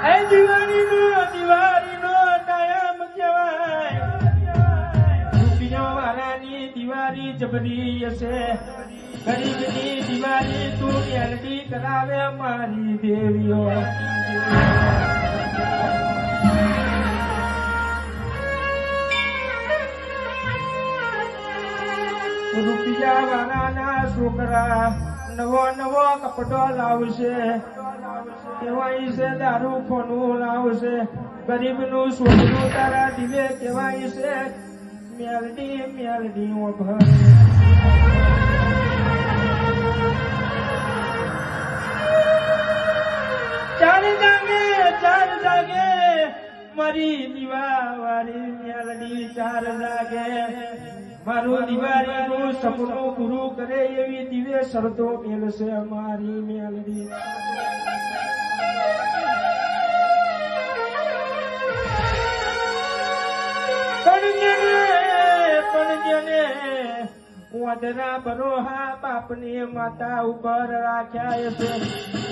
એ દિવાળીનો ટાયમ કહેવાય. રૂપિયા વાળાની દિવાળી જબરી હશે, ગરીબની દિવાળી તું એલડી કરાવે મારી દેવીઓ. રૂપિયા વાળાના છોકરા નવો નવો કપડો લાવશે, કહેવાય છે દારૂ ખોનું લાવશે. ગરીબનું છોકરું તારા દિવે કહેવાય છે મેલડી મેલડી ઓભર. ચાર જાગે મારી દીવા વાળી મેલડી ચાર જાગે. મારું દિવાળીનું સપનું પૂરું કરે એવી દિવે શરતો મેલશે મારી મેલડી. પણ જેને વાદના બરોહા બાપની માતા ઉપર રાખ્યા છે,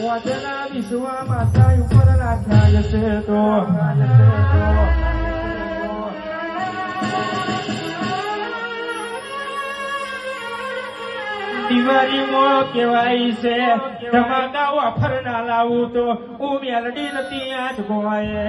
વાદના વિશ્વ માતા ઉપર રાખ્યા છે તો દિવાળીમાં કહેવાય છે ધમાકા ઓફર ના લાવું તો હું મેલડી નથી આજ ગોવાય.